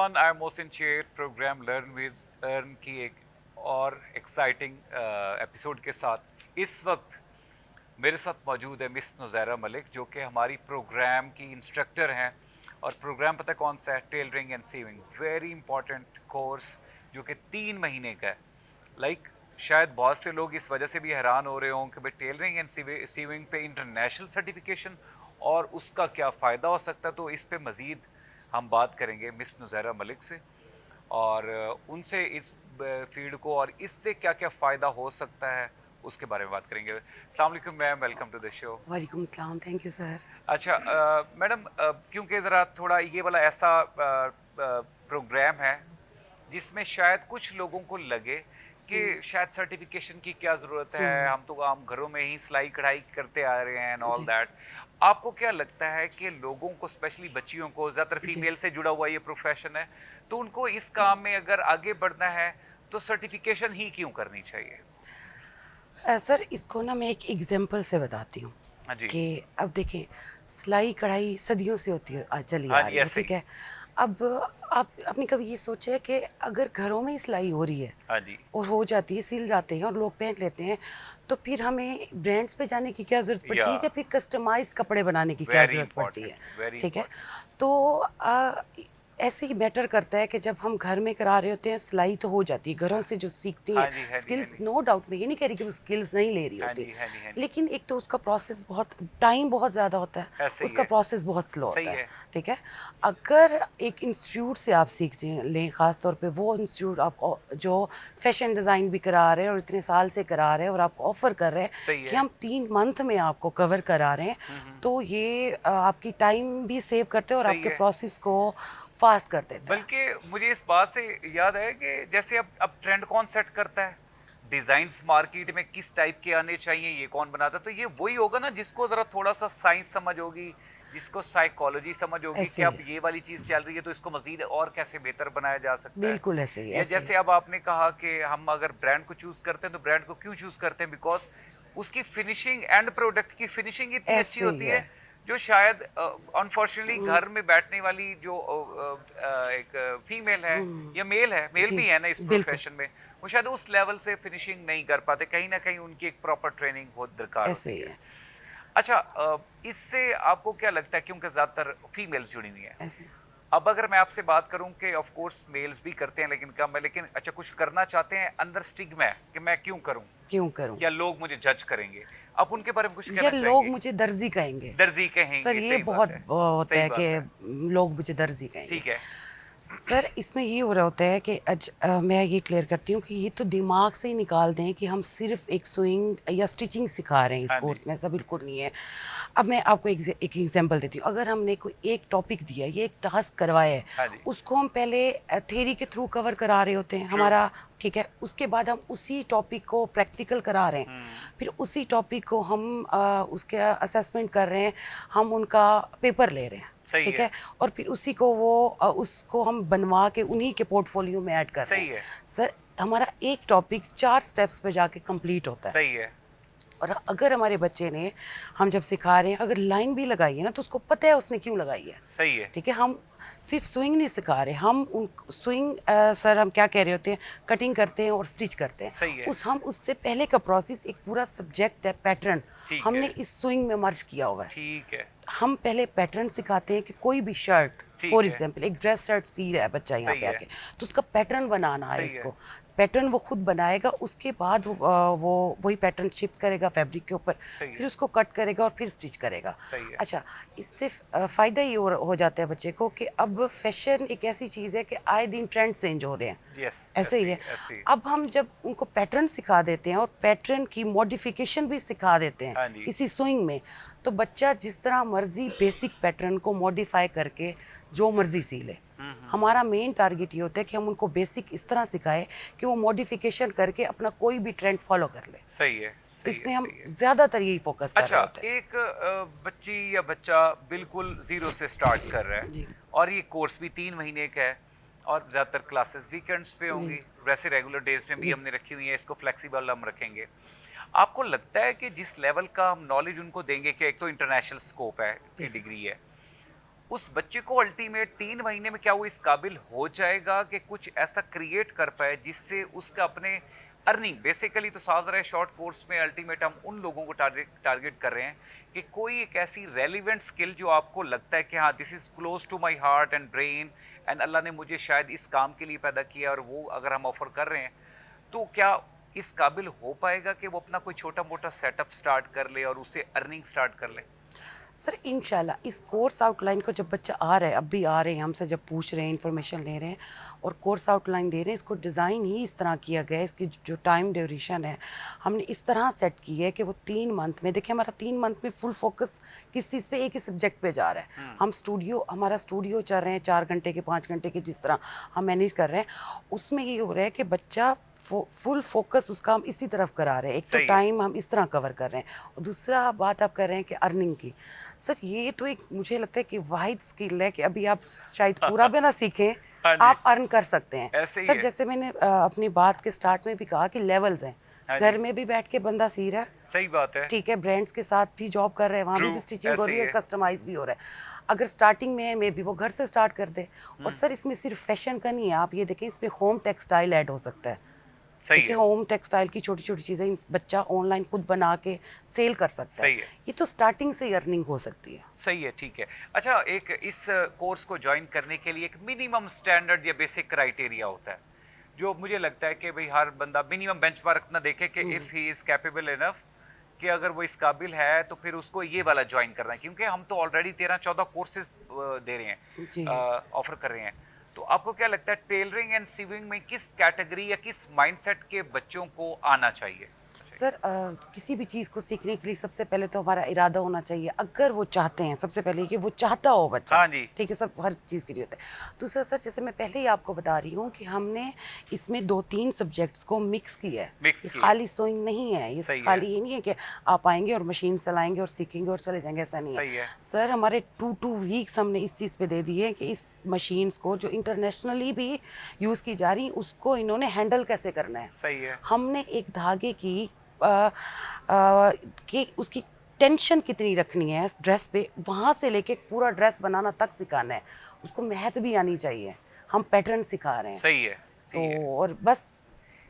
everyone, I'm Mohsin Chair, program learn with earn की एक और एक्साइटिंग एपिसोड के साथ इस वक्त मेरे साथ मौजूद है मिस नुज़ैरा मलिक, जो कि हमारी प्रोग्राम की इंस्ट्रक्टर हैं। और प्रोग्राम पता कौन सा है? Tailoring and sewing, very important course जो कि 3 महीने का है। शायद बहुत से लोग इस वजह से भी हैरान हो रहे हों कि भाई टेलरिंग एंड सीविंग पे इंटरनेशनल सर्टिफिकेशन और उसका क्या फ़ायदा हो सकता है। तो इस पे मज़ीद हम बात करेंगे मिस नुज़ैरा मलिक से और उनसे इस फील्ड को और इससे क्या क्या फ़ायदा हो सकता है उसके बारे में बात करेंगे। अस्सलाम वालेकुम ma'am, welcome to the show. वालेकुम सलाम, थैंक यू सर। अच्छा मैडम, क्योंकि ज़रा थोड़ा ये वाला ऐसा प्रोग्राम है जिसमें शायद कुछ लोगों को लगे कि हुँ, शायद सर्टिफिकेशन की क्या ज़रूरत है, हुँ, हम तो हम घरों में ही सिलाई कढ़ाई करते आ रहे हैं एंड ऑल जी, दैट। आपको क्या लगता है कि लोगों को, स्पेशली बच्चियों को, ज़्यादातर जी। फीमेल से जुड़ा हुआ ये प्रोफेशन है, तो उनको इस काम में अगर आगे बढ़ना है तो सर्टिफिकेशन ही क्यों करनी चाहिए? सर इसको ना मैं एक एग्ज़ाम्पल से बताती हूँ हाँ जी। कि अब देखें, सिलाई-कढ़ाई सदियों से होती है, चली हाँ आ जी, रही है, ऐसे ठीक ही। है? अब आप आपने कभी ये सोचा है कि अगर घरों में ही सिलाई हो रही है हाँ जी। और हो जाती है, सिल जाते हैं और लोग पहन लेते हैं, तो फिर हमें ब्रांड्स पे जाने की क्या ज़रूरत या पड़ती है कि फिर कस्टमाइज़्ड कपड़े बनाने की क्या वेरी ज़रूरत पड़ती है, इंपॉर्टेंट, वेरी ठीक है? इंपॉर्टेंट। तो ऐसे ही मैटर करता है कि जब हम घर में करा रहे होते हैं, सिलाई तो हो जाती है, घरों हाँ से जो सीखती हैं हाँ जी, हाँ जी, हाँ स्किल्स, जी। नो डाउट, मैं ये नहीं कह रही कि वो स्किल्स नहीं ले रही हाँ होती, जी, हाँ जी, हाँ जी। लेकिन एक तो उसका प्रोसेस बहुत टाइम बहुत ज़्यादा होता है, ऐसे ही उसका है। प्रोसेस बहुत स्लो होता सही है, है। ठीक है? अगर एक इंस्टीट्यूट से आप सीखते हैं लें, ख़ास तौर पे वो इंस्टीट्यूट आपको जो फैशन डिज़ाइन भी करा रहे हैं और इतने साल से करा रहे हैं और आपको ऑफ़र कर रहे हैं सही कि है। हम 3 मंथ में आपको कवर करा रहे हैं, हुँ। तो ये आपकी टाइम भी सेव करते हैं और सही आपके है। प्रोसेस को फ़ास्ट कर देता है। बल्कि मुझे इस बात से याद है कि जैसे अब ट्रेंड कौन सेट करता है? डिज़ाइन्स मार्केट में किस टाइप के आने चाहिए, ये कौन बनाता है? तो ये वही होगा ना जिसको ज़रा थोड़ा-सा साइंस समझ होगी, जिसको साइकोलॉजी समझ होगी कि ऐसे ही अब है, ये वाली चीज़ चल रही है तो इसको मज़ीद और कैसे बेहतर बनाया जा सकता है। बिल्कुल ऐसे ही, या ऐसे ही। जैसे अब आपने कहा कि हम अगर ब्रांड को चूज़ करते हैं तो ब्रांड को क्यों चूज़ करते हैं? बिकॉज़ उसकी फिनिशिंग, एंड प्रोडक्ट की फिनिशिंग इतनी अच्छी ऐसे ही होती है। है जो शायद अनफॉर्चुनेटली हुँ, घर में बैठने वाली जो एक फीमेल है हुँ, या मेल जी, भी है ना इस बिल्कुल, प्रोफेशन में, वो शायद उस लेवल से फिनिशिंग नहीं कर पाते। कहीं ना कहीं उनकी एक प्रॉपर ट्रेनिंग बहुत दरकार ऐसे होती ही है। है, अच्छा, इससे आपको क्या लगता है, क्योंकि ज्यादातर फीमेल्स जुड़ी हुई हैं, ऐसे ही। अब अगर मैं आपसे बात करूं कि ऑफ कोर्स मेल्स भी करते हैं लेकिन कम है, लेकिन अच्छा कुछ करना चाहते हैं, अंदर स्टिग्मा है कि मैं क्यों करूं क्यों करूँ? या लोग मुझे जज करेंगे, आप उनके बारे में कुछ या कहना लोग चाहेंगे? मुझे दर्जी कहेंगे। दर्जी सर कहेंगे, ये सही बात बहुत है। होता सही है कि बात है। लोग मुझे दर्जी कहेंगे। ठीक है। सर इसमें ये हो रहा होता है कि मैं ये क्लियर करती हूँ कि ये तो दिमाग से ही निकाल दें कि हम सिर्फ एक सुइंग या स्टिचिंग सिखा रहे हैं इस हाँ जी। कोर्स में, ऐसा बिल्कुल नहीं है। अब मैं आपको एक एग्जांपल देती हूँ। अगर हमने कोई एक टॉपिक दिया, ये एक टास्क करवाया है, हाँ जी। उसको हम पहले थ्योरी के थ्रू कवर करा रहे होते हैं ट्रू। हमारा, ठीक है? उसके बाद हम उसी टॉपिक को प्रैक्टिकल करा रहे हैं, हम्म। फिर उसी टॉपिक को हम उसके असेसमेंट कर रहे हैं, हम उनका पेपर ले रहे हैं, सही ठीक है। है? और फिर उसी को उसको हम बनवा के उन्हीं के पोर्टफोलियो में ऐड कर रहे सही हैं। है। सर हमारा एक टॉपिक 4 स्टेप्स पे जाके कंप्लीट होता है। सही है। और अगर हमारे बच्चे ने, हम जब सिखा रहे हैं, अगर लाइन भी लगाई है ना, तो उसको पता है उसने क्यों लगाई है, सही है। ठीक है? हम सिर्फ स्विंग नहीं सिखा रहे, हम उन स्विंग, सर हम क्या कह रहे होते हैं, कटिंग करते हैं और स्टिच करते हैं। सही है। हम उससे पहले का प्रोसेस एक पूरा सब्जेक्ट है, पैटर्न ठीक है। हमने इस स्विंग में मर्ज किया हुआ है। ठीक है। हम पहले पैटर्न सिखाते हैं कि कोई भी शर्ट, ठीक फॉर है। एग्जांपल एक ड्रेस शर्ट सी रहा है बच्चा यहाँ सही पे है। आके, तो उसका पैटर्न बनाना है सही है। उसको। पैटर्न वो खुद बनाएगा, उसके बाद वो वही पैटर्न शिफ्ट करेगा फैब्रिक के ऊपर, सही फिर है। उसको कट करेगा और फिर स्टिच करेगा। सही है। अच्छा, इससे फ़ायदा ये हो जाता है बच्चे को कि अब फैशन एक ऐसी चीज़ है कि आए दिन ट्रेंड चेंज हो रहे हैं, यस। ऐसे ही ऐसे ही, है। ऐसे ही। अब हम जब उनको पैटर्न सिखा देते हैं और पैटर्न की मॉडिफिकेशन भी सिखा देते हैं हाँ जी। इसी स्विंग में, तो बच्चा जिस तरह मर्जी बेसिक पैटर्न को मॉडिफाई करके जो मर्जी सी ले। हमारा मेन टारगेट ये होता है कि हम उनको बेसिक इस तरह सिखाएं कि वो मॉडिफिकेशन करके अपना कोई भी ट्रेंड फॉलो कर ले। सही है। तो सही है। इसमें हम सही है। ज़्यादातर यही फोकस कर अच्छा, रहे होते हैं। एक बच्ची या बच्चा बिल्कुल ज़ीरो से स्टार्ट कर रहा है जी, और ये कोर्स भी 3 महीने का है और ज़्यादातर क्लासेस वीकेंड्स पे जी, होंगी, वैसे रेगुलर डेज में भी जी। हमने रखी हुई है, इसको फ्लेक्सिबल हम रखेंगे। आपको लगता है कि जिस लेवल का हम नॉलेज उनको देंगे कि एक तो इंटरनेशनल स्कोप है की बिल्कुल। डिग्री है, उस बच्चे को अल्टीमेट 3 महीने में क्या वो इस काबिल हो जाएगा कि कुछ ऐसा क्रिएट कर पाए जिससे उसका अपने अर्निंग, बेसिकली तो साफ रहे शॉर्ट कोर्स में अल्टीमेट हम उन लोगों को टारगेट कर रहे हैं कि कोई एक ऐसी रेलिवेंट स्किल जो आपको लगता है कि हाँ this is close to my heart and brain and Allah ने मुझे शायद इस काम के लिए पैदा किया, और वो अगर हम ऑफर कर रहे हैं तो क्या इस काबिल हो पाएगा कि वो अपना कोई छोटा मोटा सेटअप स्टार्ट कर ले और उससे अर्निंग स्टार्ट कर ले? सर इंशाल्लाह इस कोर्स आउटलाइन को जब बच्चा आ रहा है, अब भी आ रहे हैं हमसे, जब पूछ रहे हैं इन्फॉर्मेशन ले रहे हैं और कोर्स आउटलाइन दे रहे हैं, इसको डिज़ाइन ही इस तरह किया गया है, इसकी जो टाइम ड्यूरेशन है हमने इस तरह सेट की है कि वो 3 मंथ में, देखिए हमारा 3 मंथ में फुल फोकस किस चीज़ पे, एक ही सब्जेक्ट पे जा रहा है। हम हमारा स्टूडियो चल रहे हैं 4 घंटे के 5 घंटे के, जिस तरह हम मैनेज कर रहे हैं उसमें ये हो रहा है कि बच्चा फुल फोकस उसका हम इसी तरफ करा रहे हैं। एक तो सही है। टाइम हम इस तरह कवर कर रहे हैं और दूसरा बात आप कर रहे हैं कि अर्निंग की। सर ये तो एक मुझे लगता है कि वाहिद स्किल है कि अभी आप शायद पूरा भी ना सीखें हाँ जी। आप अर्न कर सकते हैं। ऐसे ही सर है। जैसे मैंने अपनी बात के स्टार्ट में भी कहा कि लेवल्स हैं, हाँ घर जी। में भी बैठ के बंदा सी रहा है, सही बात है। ठीक है, ब्रांड्स के साथ भी जॉब कर रहे हैं, वहाँ True, भी स्टिचिंग हो ऐसे रही ही है, है। कस्टमाइज भी हो रहा है। अगर स्टार्टिंग में है मे बी वो घर से स्टार्ट कर दे। और सर इसमें सिर्फ फैशन का नहीं है, आप ये देखें इसमें होम टेक्सटाइल ऐड हो सकता है। सही ठीक है, है। होम टेक्सटाइल की छोटी छोटी चीज़ें बच्चा ऑनलाइन खुद बना के सेल कर सकता है। सही है। ये तो स्टार्टिंग से ही अर्निंग हो सकती है। सही है, ठीक है। अच्छा, एक इस कोर्स को ज्वाइन करने के लिए एक मिनिमम स्टैंडर्ड या बेसिक क्राइटेरिया होता है जो मुझे लगता है कि भाई हर बंदा मिनिमम बेंचमार्क अपना देखे कि if he is capable enough कि अगर वो इस काबिल है तो फिर उसको ये वाला ज्वाइन करना है, क्योंकि हम तो ऑलरेडी 13-14 कोर्सेज दे रहे जी। हैं, ऑफर कर रहे हैं। तो आपको क्या लगता है टेलरिंग एंड सीविंग में किस कैटेगरी या किस माइंडसेट के बच्चों को आना चाहिए? सर किसी भी चीज़ को सीखने के लिए सबसे पहले तो हमारा इरादा होना चाहिए, अगर वो चाहते हैं, सबसे पहले कि वो चाहता हो बच्चा। हाँ जी। ठीक है, सब हर चीज़ के लिए होता है। दूसरा सर जैसे मैं पहले ही आपको बता रही हूँ कि हमने इसमें 2-3 सब्जेक्ट्स को मिक्स किया है। मिक्स ये किया। खाली सोइंग नहीं है, ये सही है। खाली ये नहीं है कि आप आएंगे और मशीन चलाएंगे और सीखेंगे और चले जाएंगे, ऐसा नहीं सही है। सर हमारे 2 वीक्स हमने इस चीज़ पे दे दिए कि इस मशीन्स को जो इंटरनेशनली भी यूज़ की जा रही उसको इन्होंने हैंडल कैसे करना है। सही है। हमने एक धागे की कि उसकी टेंशन कितनी रखनी है ड्रेस पे, वहाँ से लेके पूरा ड्रेस बनाना तक सिखाना है। उसको मेहनत भी आनी चाहिए, हम पैटर्न सिखा रहे हैं। सही है। सही है। तो और बस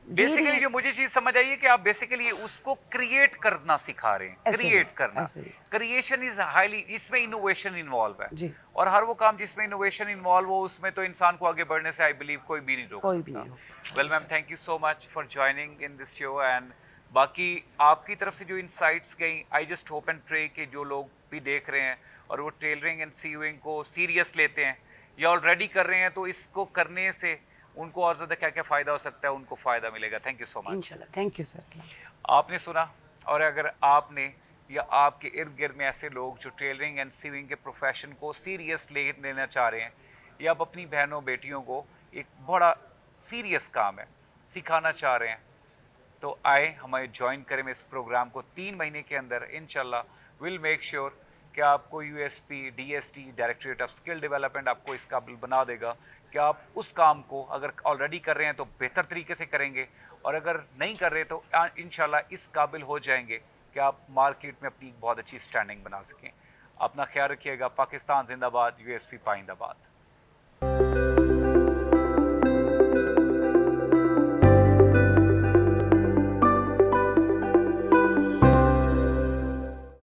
बेसिकली जो मुझे चीज समझ आई है कि आप बेसिकली उसको क्रिएट करना सिखा रहे हैं, ऐसे ही, क्रिएट करना। ऐसे ही। क्रिएशन इज हाईली, इसमें इनोवेशन इन्वॉल्व है। जी। और हर वो काम जिसमें इनोवेशन इन्वॉल्व हो उसमें तो इंसान को आगे बढ़ने से आई बिलीव कोई भी नहीं रोक कोई भी नहीं रोक सकता। Well ma'am, thank you so much for joining in this show and बाकी आपकी तरफ से जो इनसाइट्स गई, I just hope and pray कि जो लोग भी देख रहे हैं और वो टेलरिंग एंड सीविंग को सीरियस लेते हैं या ऑलरेडी कर रहे हैं, तो इसको करने से उनको और ज़्यादा क्या क्या फ़ायदा हो सकता है, उनको फ़ायदा मिलेगा। Thank you so much. इंशाल्लाह, थैंक यू सर। आपने सुना, और अगर आपने या आपके इर्द गिर्द में ऐसे लोग जो टेलरिंग एंड सीविंग के प्रोफेशन को सीरियस लेना चाह रहे हैं या आप अपनी बहनों बेटियों को एक बड़ा सीरियस काम है सिखाना चाह रहे हैं, तो आए हमें ज्वाइन करें इस प्रोग्राम को। 3 महीने के अंदर इंशाल्लाह विल मेक श्योर कि आपको USP DST directorate of skill development आपको इस काबिल बना देगा कि आप उस काम को अगर ऑलरेडी कर रहे हैं तो बेहतर तरीके से करेंगे, और अगर नहीं कर रहे तो इंशाल्लाह इस काबिल हो जाएंगे कि आप मार्केट में अपनी बहुत अच्छी स्टैंडिंग बना सकें। अपना ख्याल रखिएगा। पाकिस्तान जिंदाबाद, यूएसपी पाइंदाबाद।